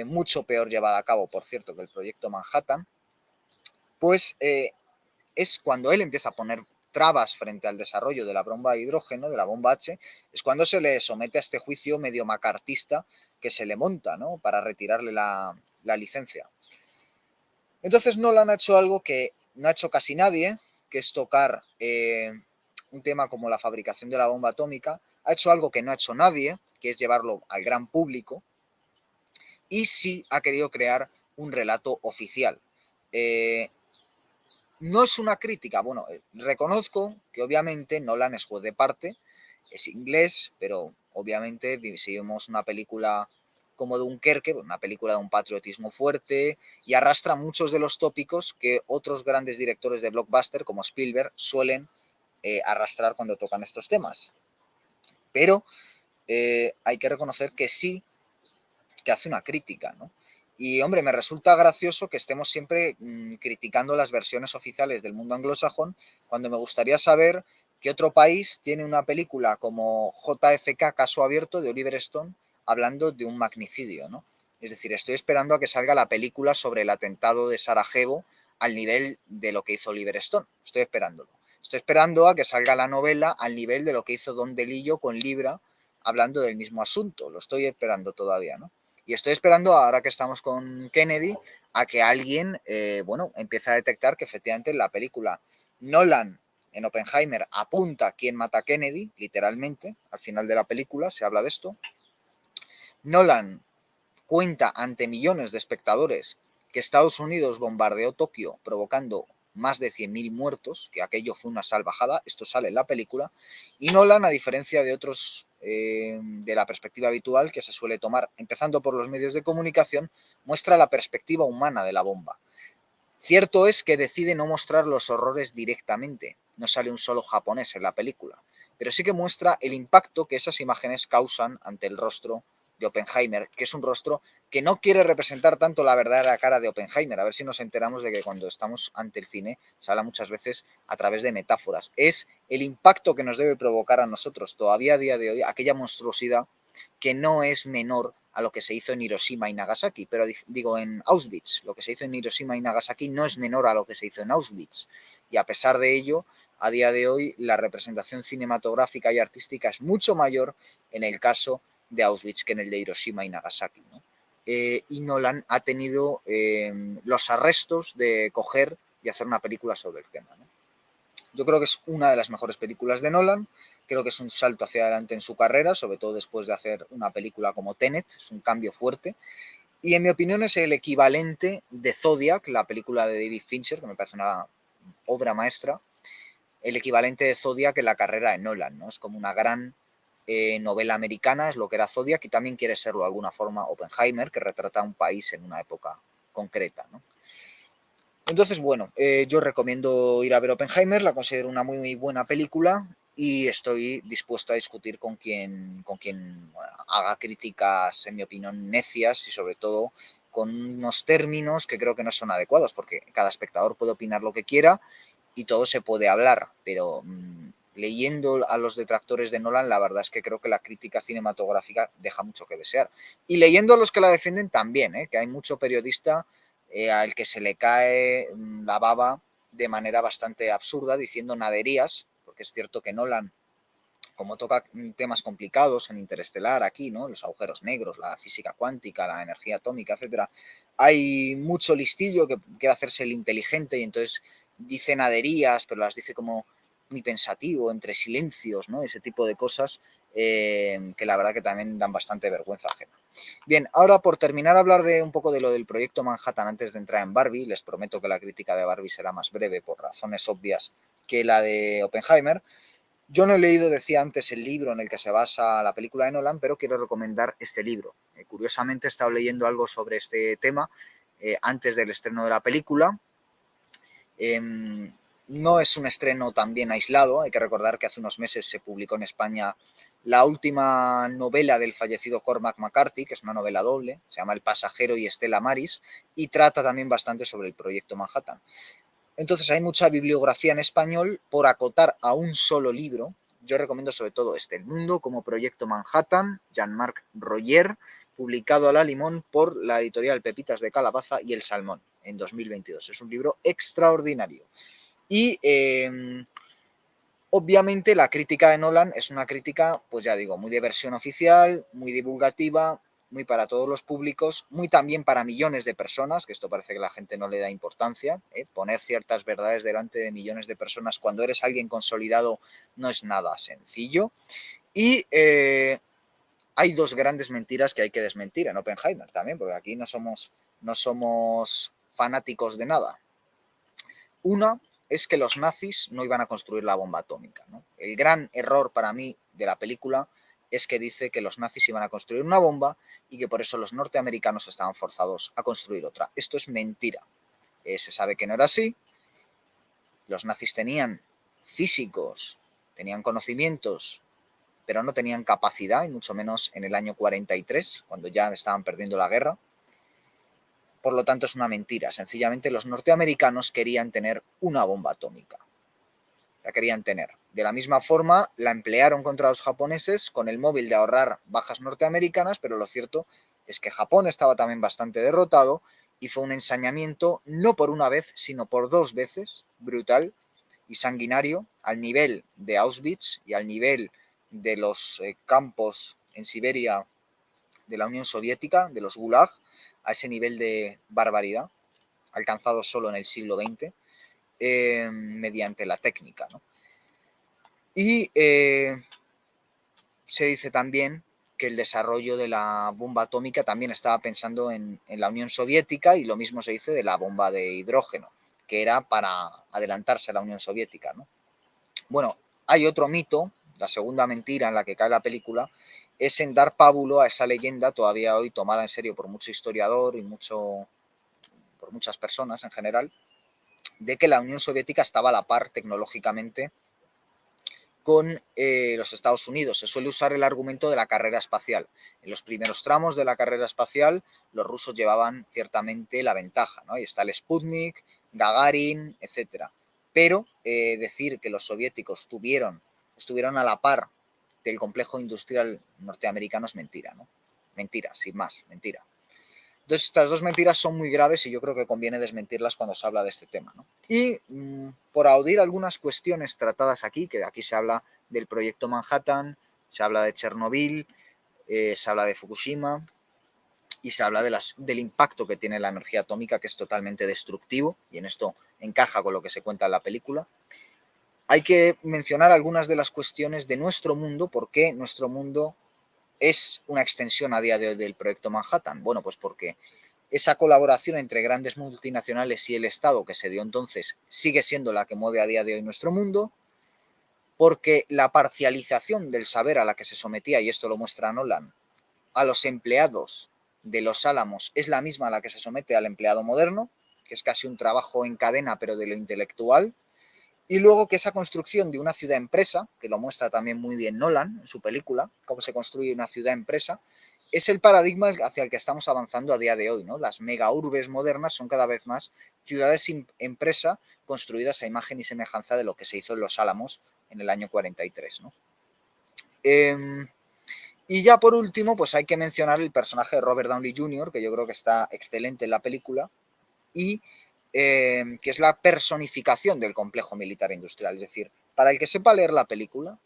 mucho peor llevada a cabo, por cierto, que el proyecto Manhattan, pues es cuando él empieza a poner trabas frente al desarrollo de la bomba de hidrógeno, de la bomba H, es cuando se le somete a este juicio medio macartista que se le monta, ¿no? Para retirarle la licencia. Entonces Nolan ha hecho algo que no ha hecho casi nadie, que es tocar un tema como la fabricación de la bomba atómica. Ha hecho algo que no ha hecho nadie, que es llevarlo al gran público. Y sí ha querido crear un relato oficial. No es una crítica, bueno, reconozco que obviamente Nolan es juez de parte, es inglés, pero obviamente si vemos una película como Dunkerque, una película de un patriotismo fuerte y arrastra muchos de los tópicos que otros grandes directores de blockbuster como Spielberg suelen arrastrar cuando tocan estos temas. Pero hay que reconocer que sí, que hace una crítica, ¿no? Y hombre, me resulta gracioso que estemos siempre criticando las versiones oficiales del mundo anglosajón, cuando me gustaría saber que otro país tiene una película como JFK, Caso Abierto, de Oliver Stone, hablando de un magnicidio, ¿no? Es decir, estoy esperando a que salga la película sobre el atentado de Sarajevo al nivel de lo que hizo Oliver Stone. Estoy esperándolo. Estoy esperando a que salga la novela al nivel de lo que hizo Don DeLillo con Libra, hablando del mismo asunto. Lo estoy esperando todavía, ¿no? Y estoy esperando, ahora que estamos con Kennedy, a que alguien, bueno, empiece a detectar que efectivamente en la película Nolan en Oppenheimer apunta quién mata a Kennedy, literalmente, al final de la película se habla de esto. Nolan cuenta ante millones de espectadores que Estados Unidos bombardeó Tokio provocando más de 100.000 muertos, que aquello fue una salvajada, esto sale en la película, y Nolan, a diferencia de otros de la perspectiva habitual que se suele tomar, empezando por los medios de comunicación, muestra la perspectiva humana de la bomba. Cierto es que decide no mostrar los horrores directamente, no sale un solo japonés en la película, pero sí que muestra el impacto que esas imágenes causan ante el rostro de Oppenheimer, que es un rostro que no quiere representar tanto la verdadera cara de Oppenheimer. A ver si nos enteramos de que cuando estamos ante el cine se habla muchas veces a través de metáforas. Es el impacto que nos debe provocar a nosotros todavía a día de hoy aquella monstruosidad que no es menor a lo que se hizo en Hiroshima y Nagasaki, pero digo en Auschwitz, lo que se hizo en Hiroshima y Nagasaki no es menor a lo que se hizo en Auschwitz. Y a pesar de ello, a día de hoy la representación cinematográfica y artística es mucho mayor en el caso de Auschwitz que en el de Hiroshima y Nagasaki, ¿no? Y Nolan ha tenido los arrestos de coger y hacer una película sobre el tema, ¿no? Yo creo que es una de las mejores películas de Nolan, creo que es un salto hacia adelante en su carrera, sobre todo después de hacer una película como Tenet, es un cambio fuerte, y en mi opinión es el equivalente de Zodiac, la película de David Fincher, que me parece una obra maestra, el equivalente de Zodiac en la carrera de Nolan, ¿no? Es como una gran novela americana, es lo que era Zodiac, y también quiere serlo de alguna forma Oppenheimer, que retrata a un país en una época concreta, ¿no? Entonces, bueno, yo recomiendo ir a ver Oppenheimer, la considero una muy, muy buena película y estoy dispuesto a discutir con quien haga críticas, en mi opinión, necias y sobre todo con unos términos que creo que no son adecuados, porque cada espectador puede opinar lo que quiera y todo se puede hablar, pero leyendo a los detractores de Nolan, la verdad es que creo que la crítica cinematográfica deja mucho que desear. Y leyendo a los que la defienden también, que hay mucho periodista al que se le cae la baba de manera bastante absurda diciendo naderías, porque es cierto que Nolan, como toca temas complicados en Interestelar aquí, ¿no? Los agujeros negros, la física cuántica, la energía atómica, etcétera, hay mucho listillo que quiere hacerse el inteligente y entonces dice naderías, pero las dice como muy pensativo, entre silencios, ¿no? Ese tipo de cosas que la verdad que también dan bastante vergüenza ajena. Bien, ahora por terminar a hablar de un poco de lo del proyecto Manhattan antes de entrar en Barbie, les prometo que la crítica de Barbie será más breve por razones obvias que la de Oppenheimer. Yo no he leído, decía antes, el libro en el que se basa la película de Nolan, pero quiero recomendar este libro. Curiosamente he estado leyendo algo sobre este tema antes del estreno de la película. No es un estreno tan bien aislado, hay que recordar que hace unos meses se publicó en España la última novela del fallecido Cormac McCarthy, que es una novela doble, se llama El pasajero y Stella Maris, y trata también bastante sobre el proyecto Manhattan. Entonces hay mucha bibliografía en español por acotar a un solo libro. Yo recomiendo sobre todo este, El mundo como proyecto Manhattan, Jean-Marc Royer, publicado a la limón por la editorial Pepitas de Calabaza y El Salmón en 2022. Es un libro extraordinario. Y obviamente la crítica de Nolan es una crítica, pues ya digo, muy de versión oficial, muy divulgativa, muy para todos los públicos, muy también para millones de personas, que esto parece que la gente no le da importancia, poner ciertas verdades delante de millones de personas cuando eres alguien consolidado no es nada sencillo. Y hay dos grandes mentiras que hay que desmentir en Oppenheimer también, porque aquí no somos fanáticos de nada. Una es que los nazis no iban a construir la bomba atómica, ¿no? El gran error para mí de la película es que dice que los nazis iban a construir una bomba y que por eso los norteamericanos estaban forzados a construir otra. Esto es mentira. Se sabe que no era así. Los nazis tenían físicos, tenían conocimientos, pero no tenían capacidad, y mucho menos en el año 43, cuando ya estaban perdiendo la guerra. Por lo tanto, es una mentira. Sencillamente los norteamericanos querían tener una bomba atómica. La querían tener. De la misma forma, la emplearon contra los japoneses con el móvil de ahorrar bajas norteamericanas, pero lo cierto es que Japón estaba también bastante derrotado y fue un ensañamiento no por una vez, sino por dos veces, brutal y sanguinario, al nivel de Auschwitz y al nivel de los campos en Siberia de la Unión Soviética, de los Gulag, a ese nivel de barbaridad, alcanzado solo en el siglo XX, mediante la técnica, ¿no? Y se dice también que el desarrollo de la bomba atómica también estaba pensando en la Unión Soviética, y lo mismo se dice de la bomba de hidrógeno, que era para adelantarse a la Unión Soviética, ¿no? Bueno, hay otro mito, la segunda mentira en la que cae la película, es en dar pábulo a esa leyenda todavía hoy tomada en serio por mucho historiador y por muchas personas en general, de que la Unión Soviética estaba a la par tecnológicamente con los Estados Unidos. Se suele usar el argumento de la carrera espacial. En los primeros tramos de la carrera espacial, los rusos llevaban ciertamente la ventaja, ¿no? Ahí está el Sputnik, Gagarin, etcétera. Pero decir que los soviéticos estuvieron a la par del complejo industrial norteamericano es mentira, ¿no? Mentira, sin más, mentira. Entonces, estas dos mentiras son muy graves y yo creo que conviene desmentirlas cuando se habla de este tema, ¿no? Y por audir algunas cuestiones tratadas aquí, que aquí se habla del proyecto Manhattan, se habla de Chernobyl, se habla de Fukushima y se habla del impacto que tiene la energía atómica, que es totalmente destructivo, y en esto encaja con lo que se cuenta en la película. Hay que mencionar algunas de las cuestiones de nuestro mundo, por qué nuestro mundo es una extensión a día de hoy del proyecto Manhattan. Bueno, pues porque esa colaboración entre grandes multinacionales y el Estado que se dio entonces sigue siendo la que mueve a día de hoy nuestro mundo, porque la parcialización del saber a la que se sometía, y esto lo muestra Nolan, a los empleados de los Álamos es la misma a la que se somete al empleado moderno, que es casi un trabajo en cadena pero de lo intelectual, y luego que esa construcción de una ciudad-empresa, que lo muestra también muy bien Nolan en su película, cómo se construye una ciudad-empresa, es el paradigma hacia el que estamos avanzando a día de hoy, ¿no? Las megaurbes modernas son cada vez más ciudades-empresa construidas a imagen y semejanza de lo que se hizo en Los Álamos en el año 43, ¿no? Y ya por último, pues hay que mencionar el personaje de Robert Downey Jr., que yo creo que está excelente en la película, y que es la personificación del complejo militar industrial. Es decir, para el que sepa leer la película,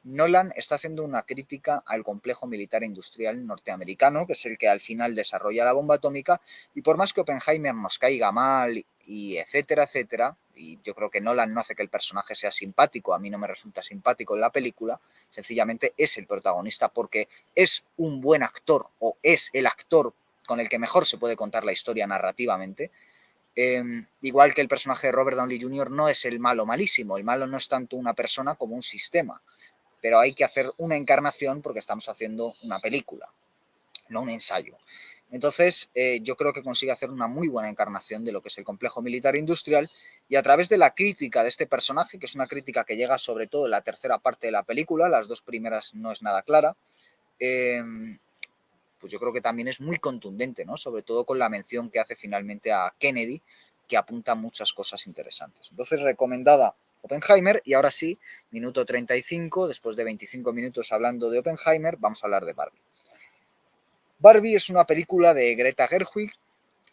Nolan está haciendo una crítica al complejo militar industrial norteamericano, que es el que al final desarrolla la bomba atómica, y por más que Oppenheimer nos caiga mal y etcétera, etcétera, y yo creo que Nolan no hace que el personaje sea simpático, a mí no me resulta simpático en la película, sencillamente es el protagonista porque es un buen actor, o es el actor con el que mejor se puede contar la historia narrativamente. Igual que el personaje de Robert Downey Jr. no es el malo malísimo, el malo no es tanto una persona como un sistema, pero hay que hacer una encarnación porque estamos haciendo una película, no un ensayo. Entonces, yo creo que consigue hacer una muy buena encarnación de lo que es el complejo militar industrial, y a través de la crítica de este personaje, que es una crítica que llega sobre todo en la tercera parte de la película, las dos primeras no es nada clara, eh, pues yo creo que también es muy contundente, ¿no? Sobre todo con la mención que hace finalmente a Kennedy, que apunta muchas cosas interesantes. Entonces, recomendada Oppenheimer. Y ahora sí, minuto 35, después de 25 minutos hablando de Oppenheimer, vamos a hablar de Barbie. Barbie es una película de Greta Gerwig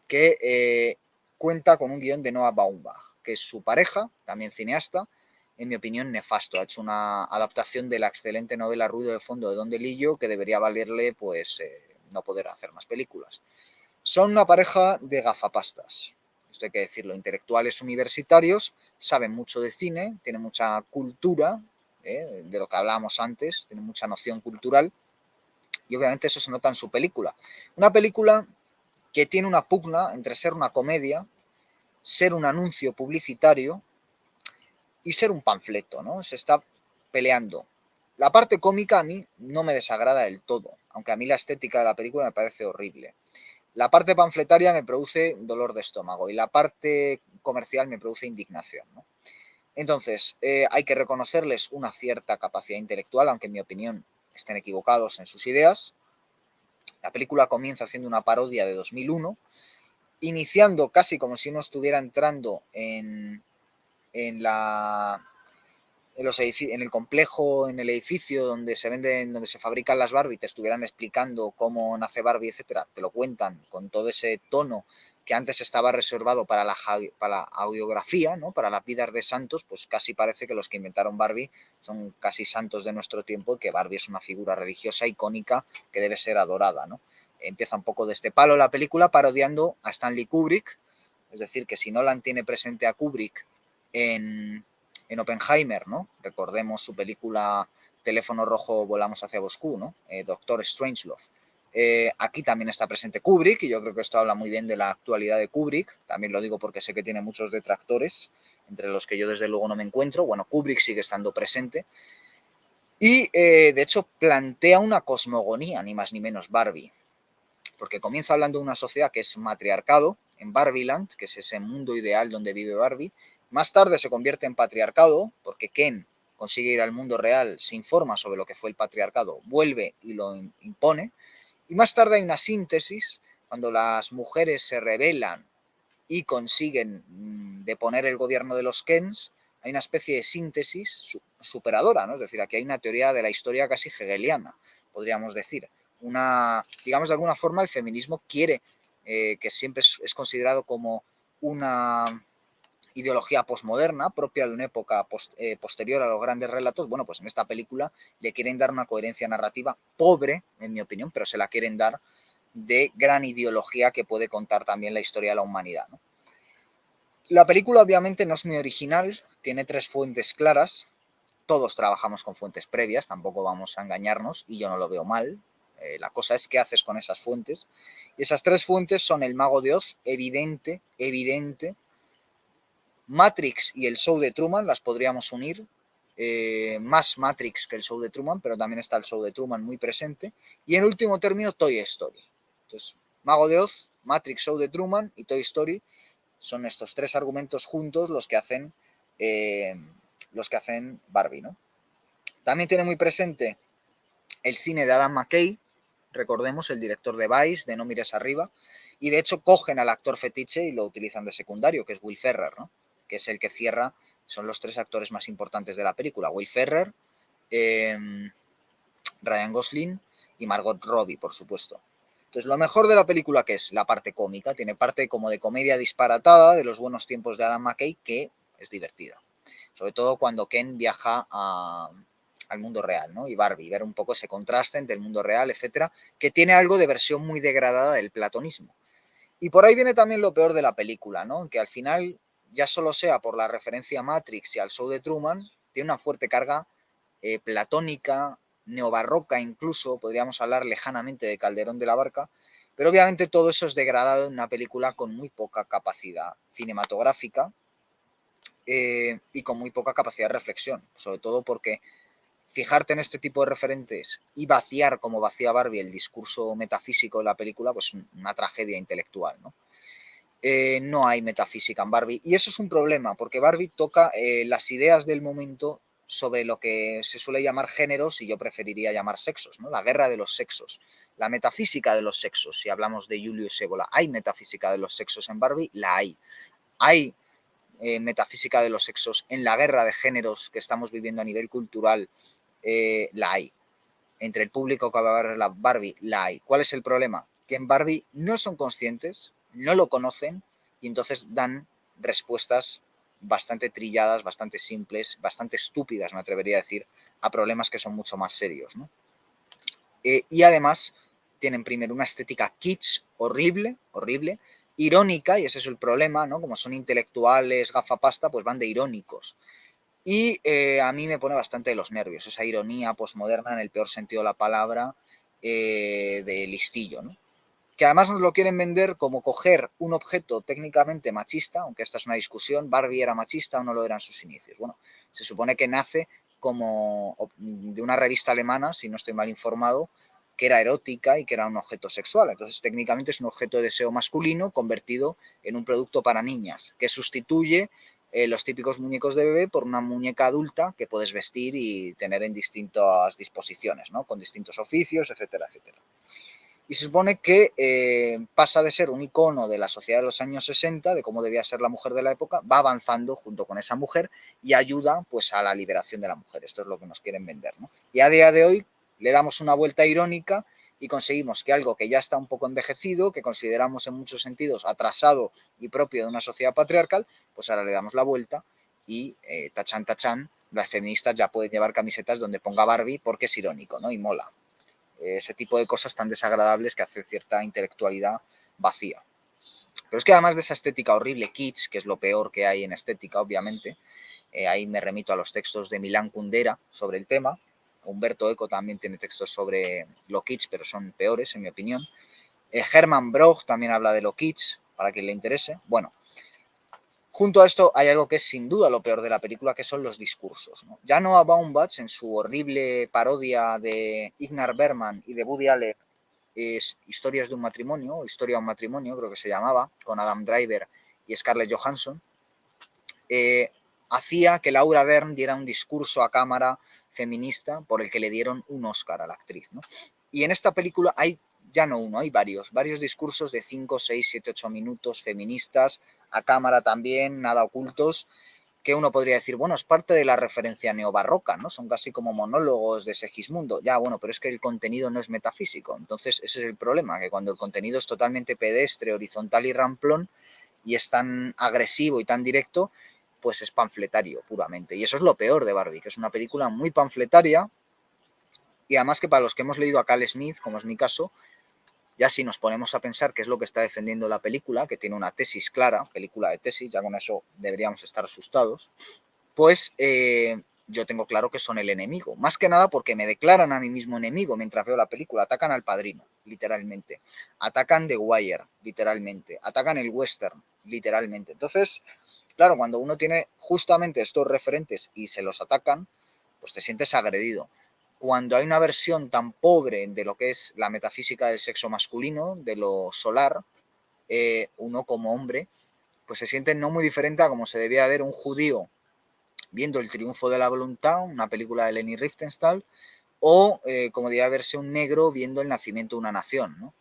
que cuenta con un guión de Noah Baumbach, que es su pareja, también cineasta, en mi opinión nefasto. Ha hecho una adaptación de la excelente novela Ruido de fondo de Don DeLillo que debería valerle pues no poder hacer más películas. Son una pareja de gafapastas, esto hay que decirlo, intelectuales universitarios, saben mucho de cine, tienen mucha cultura, de lo que hablábamos antes, tienen mucha noción cultural, y obviamente eso se nota en su película. Una película que tiene una pugna entre ser una comedia, ser un anuncio publicitario y ser un panfleto, ¿no? Se está peleando. La parte cómica a mí no me desagrada del todo, aunque a mí la estética de la película me parece horrible. La parte panfletaria me produce dolor de estómago y la parte comercial me produce indignación, ¿no? Entonces, hay que reconocerles una cierta capacidad intelectual, aunque en mi opinión estén equivocados en sus ideas. La película comienza haciendo una parodia de 2001, iniciando casi como si uno estuviera entrando en la en el complejo, en el edificio donde se venden, donde se fabrican las Barbie, te estuvieran explicando cómo nace Barbie, etcétera, te lo cuentan con todo ese tono que antes estaba reservado para la audiografía, ¿no? Para las vidas de santos, pues casi parece que los que inventaron Barbie son casi santos de nuestro tiempo y que Barbie es una figura religiosa icónica que debe ser adorada, ¿no? Empieza un poco de este palo la película parodiando a Stanley Kubrick, es decir, que si Nolan tiene presente a Kubrick en Oppenheimer, ¿no? Recordemos su película Teléfono Rojo, Volamos hacia Moscú, ¿no? Doctor Strangelove. Aquí también está presente Kubrick, y yo creo que esto habla muy bien de la actualidad de Kubrick. También lo digo porque sé que tiene muchos detractores, entre los que yo desde luego no me encuentro. Bueno, Kubrick sigue estando presente. Y de hecho plantea una cosmogonía, ni más ni menos, Barbie. Porque comienza hablando de una sociedad que es matriarcado, en Barbieland, que es ese mundo ideal donde vive Barbie. Más tarde se convierte en patriarcado, porque Ken consigue ir al mundo real, se informa sobre lo que fue el patriarcado, vuelve y lo impone. Y más tarde hay una síntesis, cuando las mujeres se rebelan y consiguen deponer el gobierno de los Kens, hay una especie de síntesis superadora, ¿no? Es decir, aquí hay una teoría de la historia casi hegeliana, podríamos decir. Digamos, de alguna forma el feminismo quiere, que siempre es considerado como una ideología posmoderna, propia de una época posterior a los grandes relatos. Bueno, pues en esta película le quieren dar una coherencia narrativa pobre, en mi opinión, pero se la quieren dar de gran ideología que puede contar también la historia de la humanidad, ¿no? La película obviamente no es muy original, tiene tres fuentes claras. Todos trabajamos con fuentes previas, tampoco vamos a engañarnos, y yo no lo veo mal. La cosa es qué haces con esas fuentes. Y esas tres fuentes son El Mago de Oz, evidente, evidente. Matrix y el show de Truman las podríamos unir. Más Matrix que el show de Truman, pero también está el show de Truman muy presente. Y en último término, Toy Story. Entonces, Mago de Oz, Matrix, show de Truman y Toy Story son estos tres argumentos juntos eh, los que hacen Barbie, ¿no? También tiene muy presente el cine de Adam McKay, recordemos, el director de Vice, de No mires arriba, y de hecho cogen al actor fetiche y lo utilizan de secundario, que es Will Ferrell, ¿no? Que es el que cierra, son los tres actores más importantes de la película, Will Ferrell, eh, Ryan Gosling y Margot Robbie, por supuesto. Entonces, lo mejor de la película, que es la parte cómica, tiene parte como de comedia disparatada de los buenos tiempos de Adam McKay, que es divertida. Sobre todo cuando Ken viaja al mundo real, ¿no? Y Barbie, ver un poco ese contraste entre el mundo real, etcétera, que tiene algo de versión muy degradada del platonismo. Y por ahí viene también lo peor de la película, ¿no? Que al final, ya solo sea por la referencia a Matrix y al show de Truman, tiene una fuerte carga platónica, neobarroca incluso, podríamos hablar lejanamente de Calderón de la Barca, pero obviamente todo eso es degradado en una película con muy poca capacidad cinematográfica y con muy poca capacidad de reflexión, sobre todo porque fijarte en este tipo de referentes y vaciar, como vacía Barbie, el discurso metafísico de la película, pues una tragedia intelectual, ¿no? No hay metafísica en Barbie. Y eso es un problema, porque Barbie toca las ideas del momento sobre lo que se suele llamar géneros y yo preferiría llamar sexos, ¿no? La guerra de los sexos, la metafísica de los sexos, si hablamos de Julius Evola. ¿Hay metafísica de los sexos en Barbie? La hay. Hay metafísica de los sexos en la guerra de géneros que estamos viviendo a nivel cultural, la hay. Entre el público que va a ver la Barbie, la hay. ¿Cuál es el problema? Que en Barbie no son conscientes, no lo conocen y entonces dan respuestas bastante trilladas, bastante simples, bastante estúpidas, me atrevería a decir, a problemas que son mucho más serios, ¿no? Y además tienen primero una estética kitsch horrible, horrible, irónica, y ese es el problema, ¿no? Como son intelectuales, gafapasta, pues van de irónicos. Y a mí me pone bastante de los nervios, esa ironía posmoderna en el peor sentido de la palabra, de listillo, ¿no? Que además nos lo quieren vender como coger un objeto técnicamente machista, aunque esta es una discusión, Barbie era machista o no lo era en sus inicios. Bueno, se supone que nace como de una revista alemana, si no estoy mal informado, que era erótica y que era un objeto sexual. Entonces, técnicamente es un objeto de deseo masculino convertido en un producto para niñas, que sustituye los típicos muñecos de bebé por una muñeca adulta que puedes vestir y tener en distintas disposiciones, ¿no? Con distintos oficios, etcétera, etcétera. Y se supone que pasa de ser un icono de la sociedad de los años 60, de cómo debía ser la mujer de la época, va avanzando junto con esa mujer y ayuda pues a la liberación de la mujer. Esto es lo que nos quieren vender, ¿no? Y a día de hoy le damos una vuelta irónica y conseguimos que algo que ya está un poco envejecido, que consideramos en muchos sentidos atrasado y propio de una sociedad patriarcal, pues ahora le damos la vuelta y tachán, tachán, las feministas ya pueden llevar camisetas donde ponga Barbie porque es irónico, ¿no? Y mola. Ese tipo de cosas tan desagradables que hace cierta intelectualidad vacía. Pero es que además de esa estética horrible, kitsch, que es lo peor que hay en estética, obviamente, ahí me remito a los textos de Milán Kundera sobre el tema. Humberto Eco también tiene textos sobre lo kitsch, pero son peores, en mi opinión. Hermann Broch también habla de lo kitsch, para quien le interese. Bueno, junto a esto hay algo que es sin duda lo peor de la película, que son los discursos, ¿no? Ya Noah Baumbach, en su horrible parodia de Ingmar Bergman y de Woody Allen, es Historias de un matrimonio, Historia de un matrimonio, creo que se llamaba, con Adam Driver y Scarlett Johansson, eh, hacía que Laura Dern diera un discurso a cámara feminista por el que le dieron un Oscar a la actriz, ¿no? Y en esta película hay ya no uno, hay varios discursos de 5, 6, 7, 8 minutos feministas, a cámara también, nada ocultos, que uno podría decir, bueno, es parte de la referencia neobarroca, ¿no? Son casi como monólogos de Segismundo. Ya, bueno, pero es que el contenido no es metafísico. Entonces, ese es el problema, que cuando el contenido es totalmente pedestre, horizontal y ramplón, y es tan agresivo y tan directo, pues es panfletario puramente. Y eso es lo peor de Barbie, que es una película muy panfletaria, y además que para los que hemos leído a Cal Smith, como es mi caso, ya si nos ponemos a pensar qué es lo que está defendiendo la película, que tiene una tesis clara, película de tesis, ya con eso deberíamos estar asustados, pues yo tengo claro que son el enemigo. Más que nada porque me declaran a mí mismo enemigo mientras veo la película. Atacan al Padrino, literalmente. Atacan The Wire, literalmente. Atacan el western, literalmente. Entonces, claro, cuando uno tiene justamente estos referentes y se los atacan, pues te sientes agredido. Cuando hay una versión tan pobre de lo que es la metafísica del sexo masculino, de lo solar, uno como hombre, pues se siente no muy diferente a como se debía ver un judío viendo El triunfo de la voluntad, una película de Leni Riefenstahl, o como debía verse un negro viendo El nacimiento de una nación, ¿no?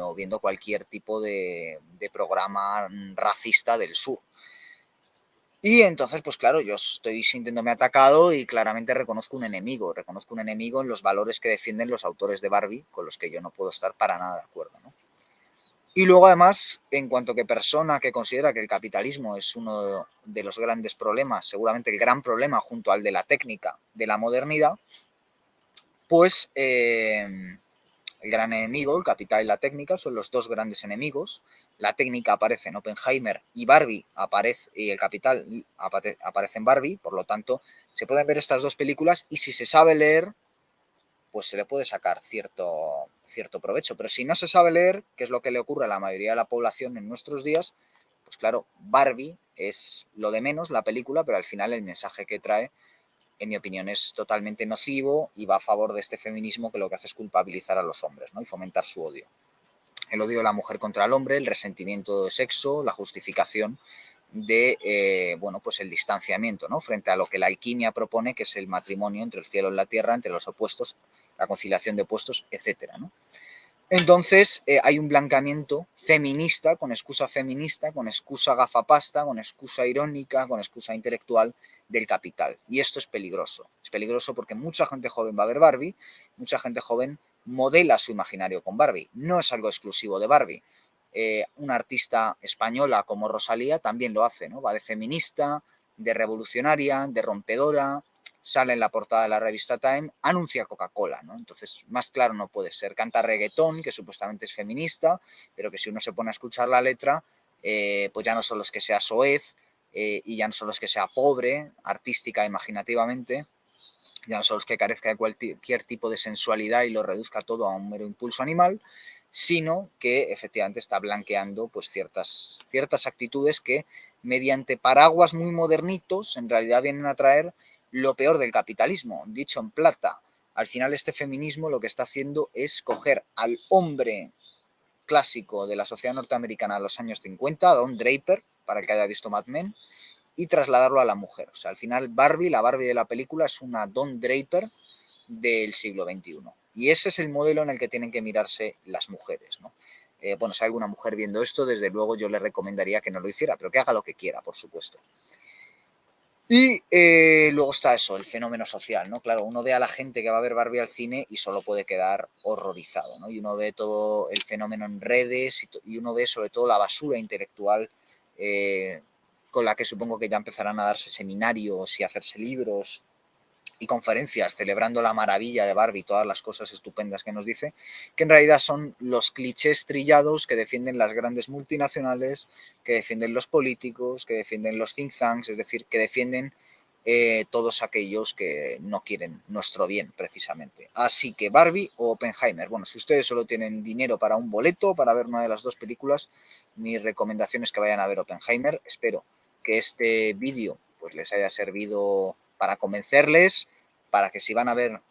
O viendo cualquier tipo de programa racista del sur. Y entonces, pues claro, yo estoy sintiéndome atacado y claramente reconozco un enemigo en los valores que defienden los autores de Barbie, con los que yo no puedo estar para nada de acuerdo, ¿no? Y luego, además, en cuanto que persona que considera que el capitalismo es uno de los grandes problemas, seguramente el gran problema junto al de la técnica de la modernidad, pues el gran enemigo, el capital y la técnica, son los dos grandes enemigos. La técnica aparece en Oppenheimer y Barbie aparece, y el capital aparece en Barbie, por lo tanto, se pueden ver estas dos películas y si se sabe leer, pues se le puede sacar cierto provecho. Pero si no se sabe leer, que es lo que le ocurre a la mayoría de la población en nuestros días, pues claro, Barbie es lo de menos, la película, pero al final el mensaje que trae en mi opinión, es totalmente nocivo y va a favor de este feminismo que lo que hace es culpabilizar a los hombres, ¿no? Y fomentar su odio. El odio de la mujer contra el hombre, el resentimiento de sexo, la justificación de bueno, pues el distanciamiento, ¿no? Frente a lo que la alquimia propone, que es el matrimonio entre el cielo y la tierra, entre los opuestos, la conciliación de opuestos, etcétera, ¿no? Entonces hay un blanqueamiento feminista, con excusa gafapasta, con excusa irónica, con excusa intelectual del capital. Y esto es peligroso. Es peligroso porque mucha gente joven va a ver Barbie, mucha gente joven modela su imaginario con Barbie. No es algo exclusivo de Barbie. Una artista española como Rosalía también lo hace, ¿no? Va de feminista, de revolucionaria, de rompedora, sale en la portada de la revista Time, anuncia Coca-Cola, ¿no? Entonces, más claro no puede ser. Canta reggaetón, que supuestamente es feminista, pero que si uno se pone a escuchar la letra, pues ya no solo es que sea soez, y ya no solo es que sea pobre, artística, imaginativamente, ya no solo es que carezca de cualquier tipo de sensualidad y lo reduzca todo a un mero impulso animal, sino que efectivamente está blanqueando pues ciertas actitudes que mediante paraguas muy modernitos en realidad vienen a traer lo peor del capitalismo, dicho en plata. Al final este feminismo lo que está haciendo es coger al hombre clásico de la sociedad norteamericana de los años 50, Don Draper, para el que haya visto Mad Men, y trasladarlo a la mujer. O sea, al final Barbie, la Barbie de la película, es una Don Draper del siglo XXI. Y ese es el modelo en el que tienen que mirarse las mujeres, ¿no? Bueno, si hay alguna mujer viendo esto, desde luego yo le recomendaría que no lo hiciera, pero que haga lo que quiera, por supuesto. Y luego está eso, el fenómeno social, ¿no? Claro, uno ve a la gente que va a ver Barbie al cine y solo puede quedar horrorizado, ¿no? Y uno ve todo el fenómeno en redes y uno ve sobre todo la basura intelectual eh, con la que supongo que ya empezarán a darse seminarios y a hacerse libros y conferencias celebrando la maravilla de Barbie y todas las cosas estupendas que nos dice, que en realidad son los clichés trillados que defienden las grandes multinacionales, que defienden los políticos, que defienden los think tanks, es decir, que defienden todos aquellos que no quieren nuestro bien, precisamente. Así que Barbie o Oppenheimer. Bueno, si ustedes solo tienen dinero para un boleto, para ver una de las dos películas, mi recomendación es que vayan a ver Oppenheimer. Espero que este vídeo pues les haya servido para convencerles, para que si van a ver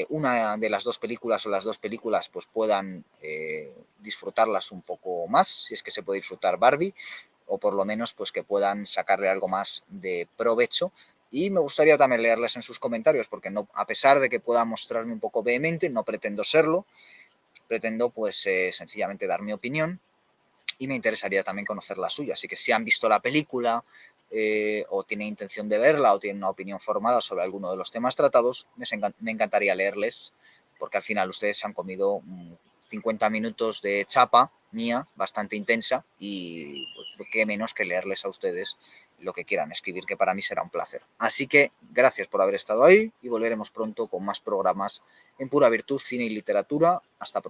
una de las dos películas o las dos películas, pues puedan disfrutarlas un poco más, si es que se puede disfrutar Barbie, o por lo menos pues que puedan sacarle algo más de provecho. Y me gustaría también leerles en sus comentarios, porque no, a pesar de que pueda mostrarme un poco vehemente, no pretendo serlo, pretendo pues sencillamente dar mi opinión y me interesaría también conocer la suya. Así que si han visto la película o tienen intención de verla o tienen una opinión formada sobre alguno de los temas tratados, me encantaría leerles, porque al final ustedes se han comido 50 minutos de chapa mía, bastante intensa, y pues, qué menos que leerles a ustedes lo que quieran escribir, que para mí será un placer. Así que gracias por haber estado ahí y volveremos pronto con más programas en Pura Virtud, Cine y Literatura. Hasta pronto.